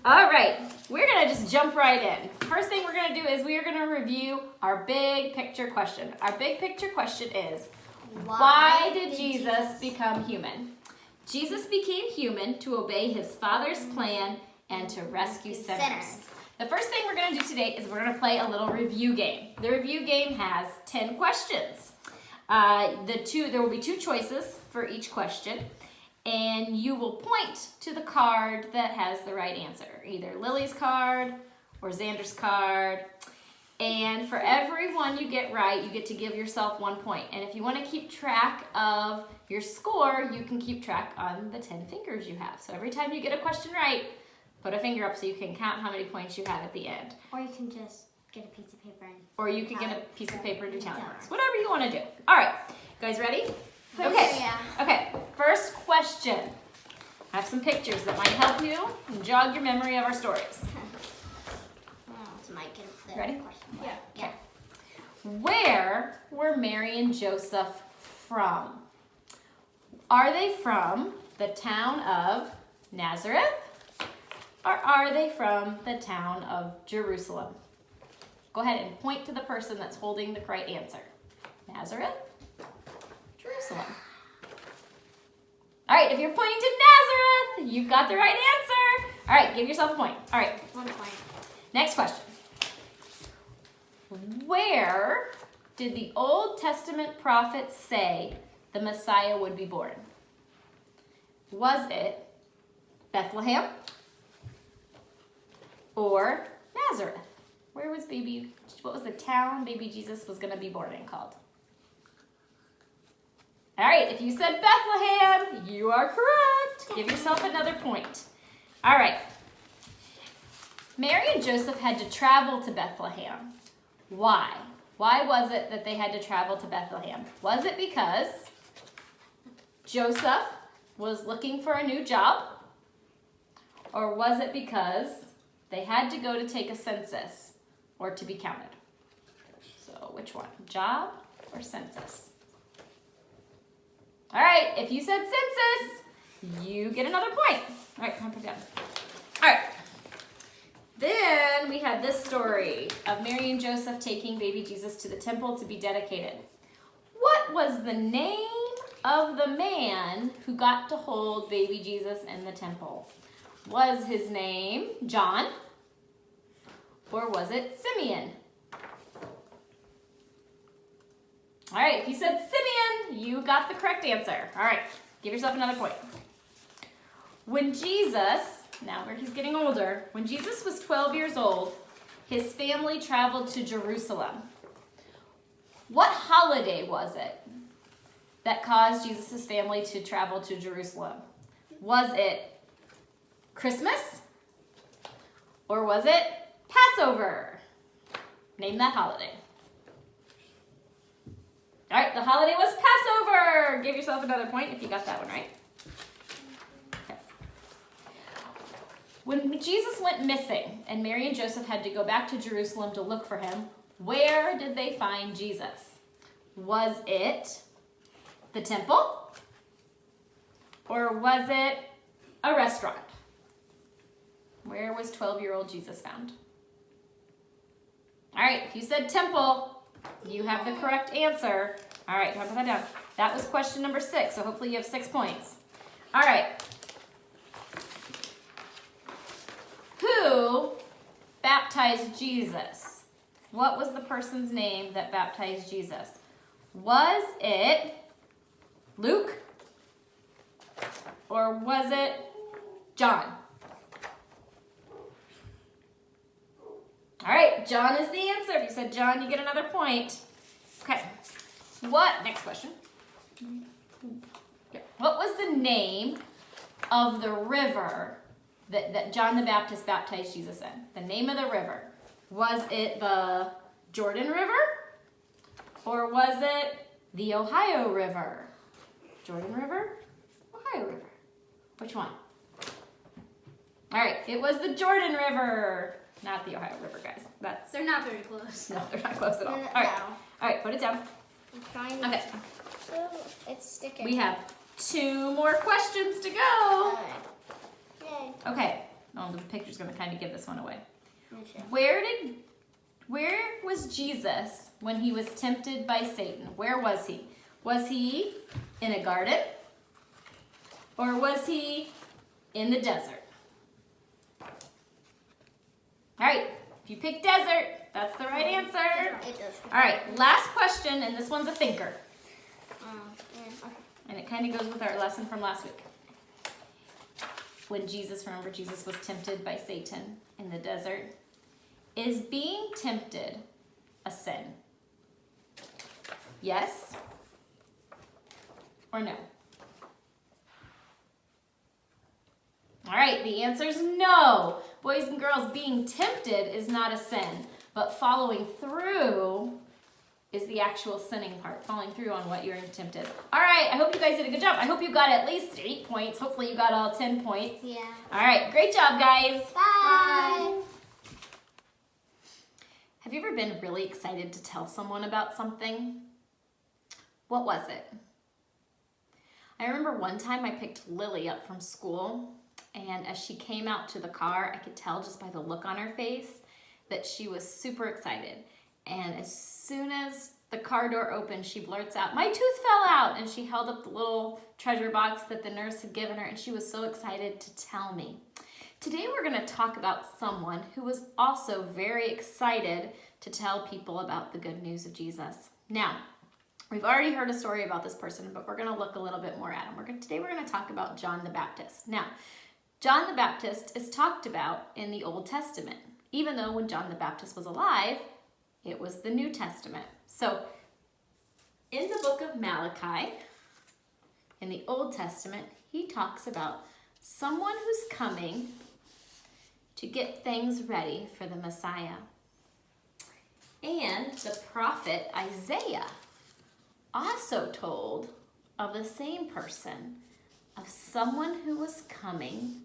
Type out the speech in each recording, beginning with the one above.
All right, we're gonna just jump right in. First thing we're gonna do is we are gonna review our big picture question. Our big picture question is, why did Jesus become human? Jesus became human to obey his Father's plan and to rescue sinners. The first thing we're going to do today is we're going to play a little review game. The review game has 10 questions. There will be 2 choices for each question, and you will point to the card that has the right answer, either Lily's card or Xander's card. And for every one you get right, you get to give yourself 1 point. And if you want to keep track of your score, you can keep track on the 10 fingers you have. So every time you get a question right, put a finger up so you can count how many points you have at the end. Or you can just get a piece of paper and get a piece of paper and do talent marks. Whatever you want to do. All right, guys ready? Okay. Yeah. Okay, first question. I have some pictures that might help you and jog your memory of our stories. Ready? Yeah. Okay. Where were Mary and Joseph from? Are they from the town of Nazareth? Or are they from the town of Jerusalem? Go ahead and point to the person that's holding the correct answer. Nazareth, Jerusalem. All right, if you're pointing to Nazareth, you've got the right answer. All right, give yourself a point. All right. 1 point. Next question. Where did the Old Testament prophets say the Messiah would be born? Was it Bethlehem or Nazareth? What was the town baby Jesus was going to be born in called? All right, if you said Bethlehem, you are correct. Give yourself another point. All right. Mary and Joseph had to travel to Bethlehem. Why? Why was it that they had to travel to Bethlehem? Was it because Joseph was looking for a new job? Or was it because they had to go to take a census or to be counted? So which one? Job or census? All right, if you said census, you get another point. All right, come on, put it down. All right. Then we had this story of Mary and Joseph taking baby Jesus to the temple to be dedicated. What was the name of the man who got to hold baby Jesus in the temple? Was his name John? Or was it Simeon? All right, if you said Simeon, you got the correct answer. All right, give yourself another point. When Jesus, now where he's getting older, when Jesus was 12 years old, his family traveled to Jerusalem. What holiday was it that caused Jesus' family to travel to Jerusalem? Was it Christmas? Or was it Passover? Name that holiday. All right, the holiday was Passover. Give yourself another point if you got that one right. Okay. When Jesus went missing and Mary and Joseph had to go back to Jerusalem to look for him, where did they find Jesus? Was it the temple? Or was it a restaurant? Where was 12-year-old Jesus found? All right, if you said temple, you have the correct answer. All right, put that down. That was question number 6, so hopefully you have 6 points. All right. Who baptized Jesus? What was the person's name that baptized Jesus? Was it Luke? Or was it John? All right, John is the answer. If you said John, you get another point. Okay. Next question. What was the name of the river that John the Baptist baptized Jesus in? The name of the river. Was it the Jordan River? Or was it the Ohio River? Jordan River? Ohio River? Which one? All right, it was the Jordan River. Not the Ohio River, guys. They're not very close. No, they're not close at all. No. All right, put it down. I'm trying. Okay. It's sticking. We have 2 more questions to go. Yay. Okay. Oh Well, the picture's going to kind of give this one away. Okay. Where was Jesus when he was tempted by Satan? Where was he? Was he in a garden? Or was he in the desert? All right, if you pick desert, that's the right answer. It does. All right, last question, and this one's a thinker. Okay. And it kind of goes with our lesson from last week. When Jesus was tempted by Satan in the desert. Is being tempted a sin? Yes or no? All right, the answer is no. Boys and girls, being tempted is not a sin, but following through is the actual sinning part, following through on what you're tempted. All right, I hope you guys did a good job. I hope you got at least 8 points. Hopefully you got all 10 points. Yeah. All right, great job, guys. Bye. Have you ever been really excited to tell someone about something? What was it? I remember one time I picked Lily up from school, and as she came out to the car, I could tell just by the look on her face that she was super excited. And as soon as the car door opened, she blurts out, "My tooth fell out!" And she held up the little treasure box that the nurse had given her, and she was so excited to tell me. Today we're going to talk about someone who was also very excited to tell people about the good news of Jesus. Now, we've already heard a story about this person, but we're going to look a little bit more at him. Today we're going to talk about John the Baptist. Now, John the Baptist is talked about in the Old Testament, even though when John the Baptist was alive, it was the New Testament. So, in the book of Malachi, in the Old Testament, he talks about someone who's coming to get things ready for the Messiah. And the prophet Isaiah also told of the same person, of someone who was coming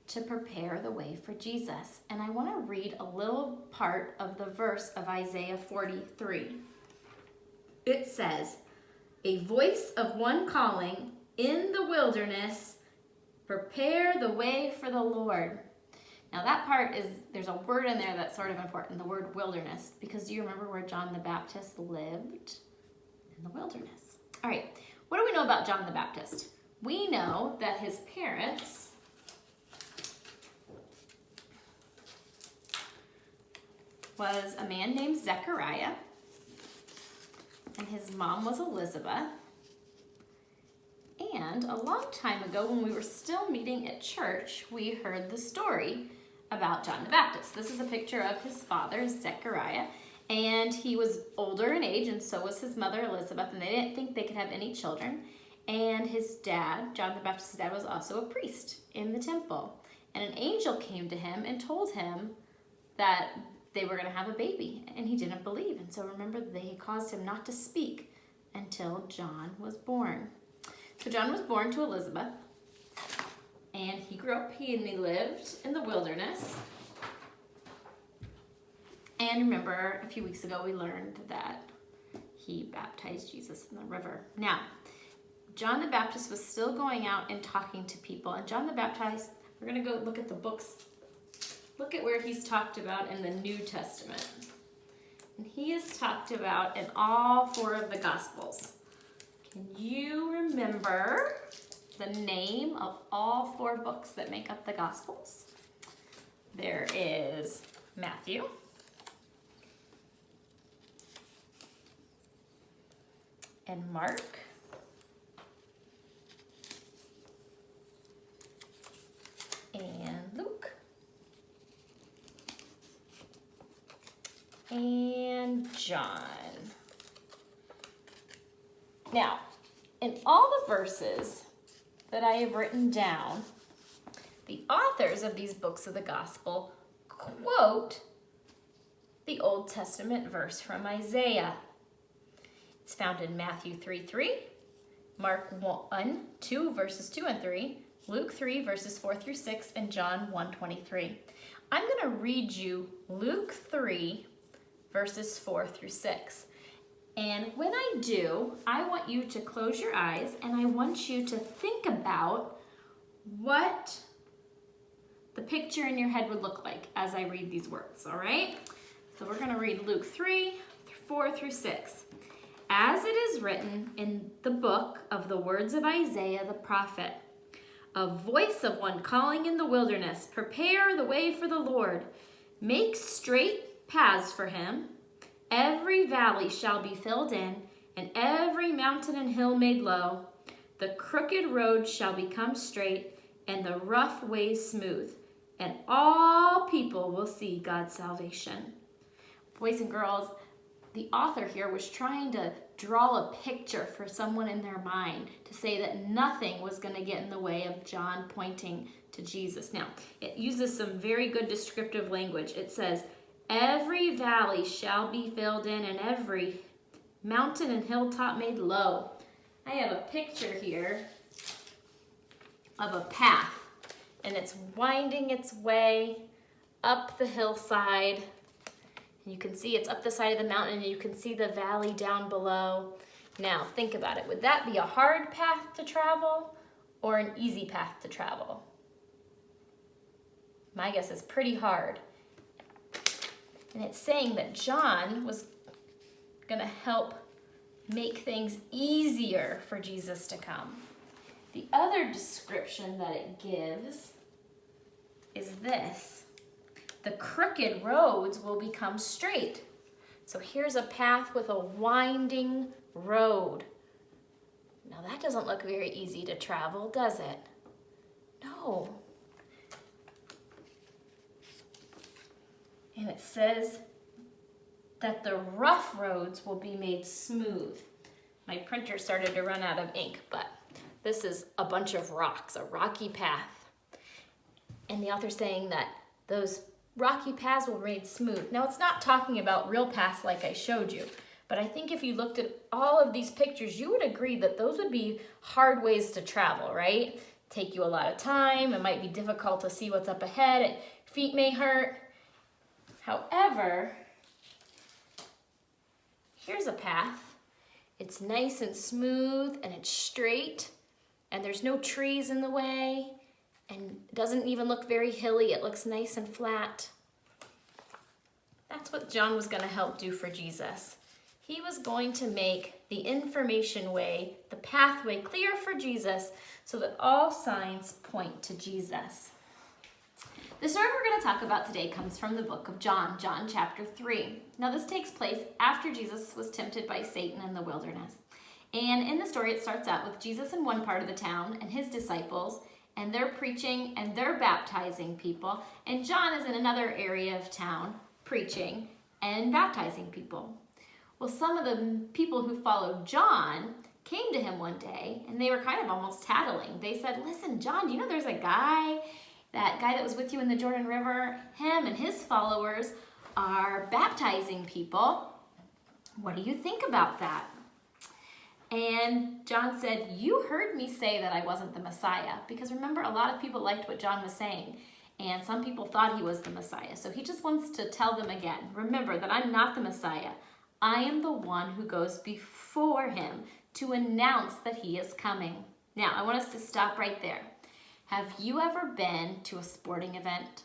to prepare the way for Jesus. And I want to read a little part of the verse of Isaiah 43. It says, "A voice of one calling in the wilderness, prepare the way for the Lord." Now that part there's a word in there that's sort of important, the word wilderness, because do you remember where John the Baptist lived? In the wilderness. All right, what do we know about John the Baptist? We know that his parents was a man named Zechariah, and his mom was Elizabeth. And a long time ago, when we were still meeting at church, we heard the story about John the Baptist. This is a picture of his father, Zechariah, and he was older in age, and so was his mother, Elizabeth, and they didn't think they could have any children. And his dad, John the Baptist's dad, was also a priest in the temple. And an angel came to him and told him that they were going to have a baby, and he didn't believe. And so remember, they caused him not to speak until John was born. So John was born to Elizabeth, and he grew up, he lived in the wilderness. And remember, a few weeks ago, we learned that he baptized Jesus in the river. Now, John the Baptist was still going out and talking to people. And John the Baptist, we're going to go look at the books. Look at where he's talked about in the New Testament. And he is talked about in all 4 of the Gospels. Can you remember the name of all 4 books that make up the Gospels? There is Matthew, and Mark, and Luke, and John. Now, in all the verses that I have written down, the authors of these books of the gospel quote the Old Testament verse from Isaiah. It's found in Matthew 3:3, Mark 1:2, verses 2 and 3, Luke 3, verses 4 through 6, and John 1:23. I'm going to read you Luke 3, verses 4 through 6. And when I do, I want you to close your eyes, and I want you to think about what the picture in your head would look like as I read these words, all right? So we're going to read Luke 3, 4 through 6. As it is written in the book of the words of Isaiah the prophet, a voice of one calling in the wilderness, prepare the way for the Lord, make straight paths for him. Every valley shall be filled in, and every mountain and hill made low. The crooked road shall become straight, and the rough ways smooth, and all people will see God's salvation. Boys and girls, the author here was trying to draw a picture for someone in their mind to say that nothing was going to get in the way of John pointing to Jesus. Now, it uses some very good descriptive language. It says, every valley shall be filled in, and every mountain and hilltop made low. I have a picture here of a path, and it's winding its way up the hillside. You can see it's up the side of the mountain, and you can see the valley down below. Now, think about it. Would that be a hard path to travel or an easy path to travel? My guess is pretty hard. And it's saying that John was going to help make things easier for Jesus to come. The other description that it gives is this. The crooked roads will become straight. So here's a path with a winding road. Now that doesn't look very easy to travel, does it? No. And it says that the rough roads will be made smooth. My printer started to run out of ink, but this is a bunch of rocks, a rocky path. And the author's saying that those rocky paths will be made smooth. Now, it's not talking about real paths like I showed you, but I think if you looked at all of these pictures, you would agree that those would be hard ways to travel, right? Take you a lot of time. It might be difficult to see what's up ahead. Feet may hurt. However, here's a path. It's nice and smooth, and it's straight, and there's no trees in the way, and it doesn't even look very hilly. It looks nice and flat. That's what John was going to help do for Jesus. He was going to make the information way, the pathway clear for Jesus so that all signs point to Jesus. The story we're going to talk about today comes from the book of John, John chapter 3. Now this takes place after Jesus was tempted by Satan in the wilderness. And in the story it starts out with Jesus in one part of the town and his disciples, and they're preaching and they're baptizing people. And John is in another area of town preaching and baptizing people. Well, some of the people who followed John came to him one day and they were kind of almost tattling. They said, listen, John, do you know there's a guy that was with you in the Jordan River? Him and his followers are baptizing people. What do you think about that? And John said, you heard me say that I wasn't the Messiah. Because remember, a lot of people liked what John was saying. And some people thought he was the Messiah. So he just wants to tell them again, remember that I'm not the Messiah. I am the one who goes before him to announce that he is coming. Now, I want us to stop right there. Have you ever been to a sporting event?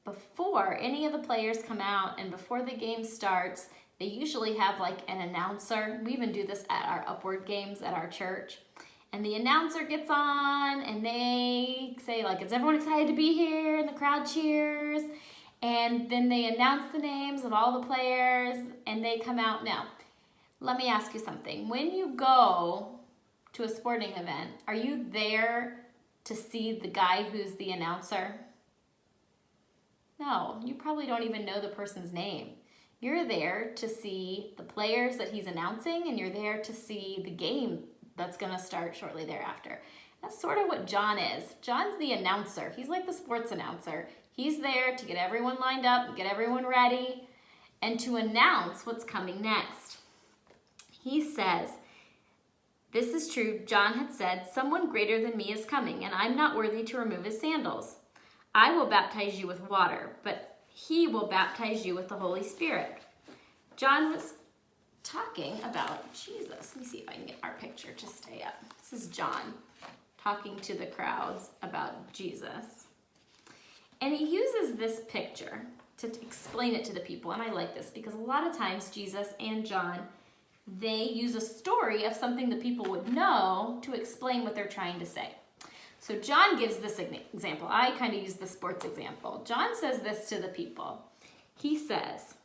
Before any of the players come out and before the game starts, they usually have like an announcer. We even do this at our Upward games at our church. And the announcer gets on and they say like, is everyone excited to be here? And the crowd cheers. And then they announce the names of all the players and they come out. Now, let me ask you something. When you go to a sporting event, are you there to see the guy who's the announcer? No, you probably don't even know the person's name. You're there to see the players that he's announcing, and you're there to see the game that's going to start shortly thereafter. That's sort of what John is. John's the announcer. He's like the sports announcer. He's there to get everyone lined up, get everyone ready, and to announce what's coming next. He says, this is true, John had said, someone greater than me is coming, and I'm not worthy to remove his sandals. I will baptize you with water, but he will baptize you with the Holy Spirit. John was talking about Jesus. Let me see if I can get our picture to stay up. This is John talking to the crowds about Jesus. And he uses this picture to explain it to the people. And I like this because a lot of times Jesus and John, they use a story of something the people would know to explain what they're trying to say. So John gives this example. I kind of use the sports example. John says this to the people. He says,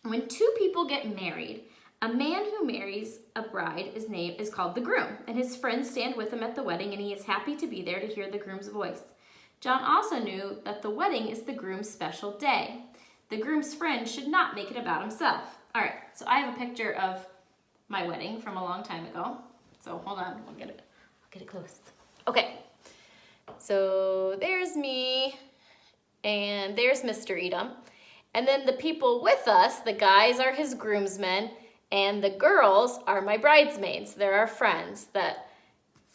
when two people get married, a man who marries a bride is called the groom, and his friends stand with him at the wedding, and he is happy to be there to hear the groom's voice. John also knew that the wedding is the groom's special day. The groom's friend should not make it about himself. All right, so I have a picture of my wedding from a long time ago. So hold on, I'll get it close. Okay, so there's me, and there's Mr. Edom. And then the people with us, the guys are his groomsmen, and the girls are my bridesmaids. They're our friends that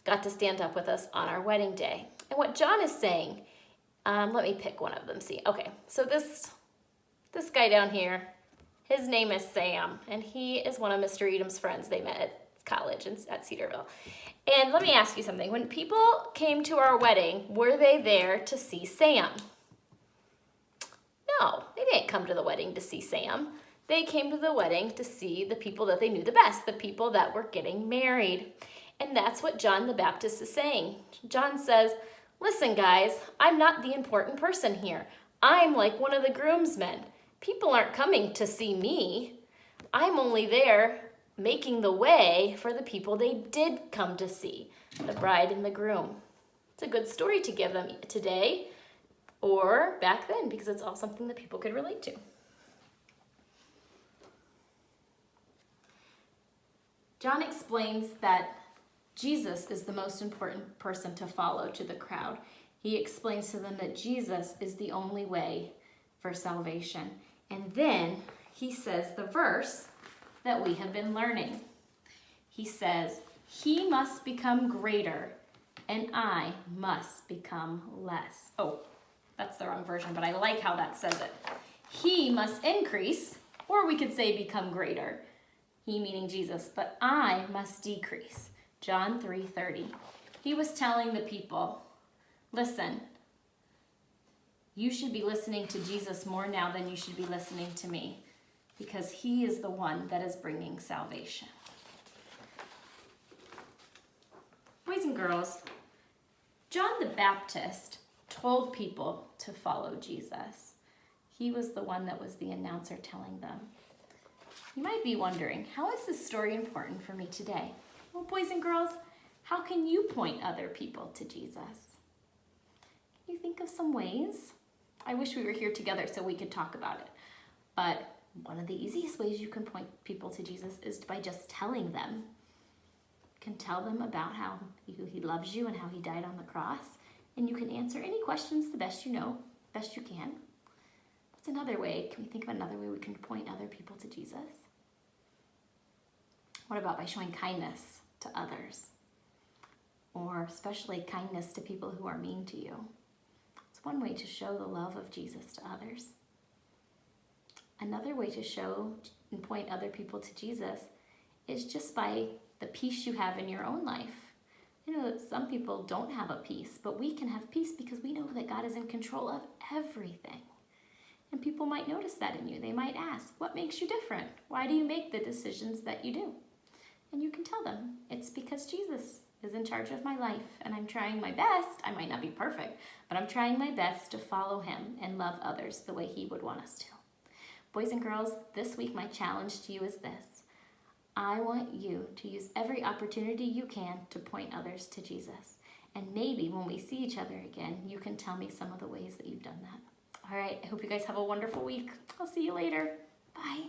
got to stand up with us on our wedding day. And what John is saying, let me pick one of them, see. Okay, so this guy down here, his name is Sam, and he is one of Mr. Edom's friends. They met at college at Cedarville. And let me ask you something. When people came to our wedding, were they there to see Sam? No, they didn't come to the wedding to see Sam. They came to the wedding to see the people that they knew the best, the people that were getting married. And that's what John the Baptist is saying. John says, listen guys, I'm not the important person here. I'm like one of the groomsmen. People aren't coming to see me. I'm only there making the way for the people they did come to see, the bride and the groom. It's a good story to give them today or back then because it's all something that people could relate to. John explains that Jesus is the most important person to follow to the crowd. He explains to them that Jesus is the only way for salvation. And then he says the verse that we have been learning. He says, he must become greater and I must become less. Oh, that's the wrong version, but I like how that says it. He must increase, or we could say become greater. He meaning Jesus, but I must decrease. John 3:30. He was telling the people, listen, you should be listening to Jesus more now than you should be listening to me because he is the one that is bringing salvation. Boys and girls, John the Baptist told people to follow Jesus. He was the one that was the announcer telling them. You might be wondering, how is this story important for me today? Well, boys and girls, how can you point other people to Jesus? Can you think of some ways? I wish we were here together so we could talk about it. But one of the easiest ways you can point people to Jesus is by just telling them. You can tell them about how he loves you and how he died on the cross. And you can answer any questions the best you know, best you can. What's another way? Can we think of another way we can point other people to Jesus? What about by showing kindness to others? Or especially kindness to people who are mean to you. It's one way to show the love of Jesus to others. Another way to show and point other people to Jesus is just by the peace you have in your own life. I know that some people don't have a peace, but we can have peace because we know that God is in control of everything. And people might notice that in you. They might ask, what makes you different? Why do you make the decisions that you do? And you can tell them, it's because Jesus is in charge of my life and I'm trying my best. I might not be perfect, but I'm trying my best to follow him and love others the way he would want us to. Boys and girls, this week my challenge to you is this. I want you to use every opportunity you can to point others to Jesus. And maybe when we see each other again, you can tell me some of the ways that you've done that. All right, I hope you guys have a wonderful week. I'll see you later. Bye.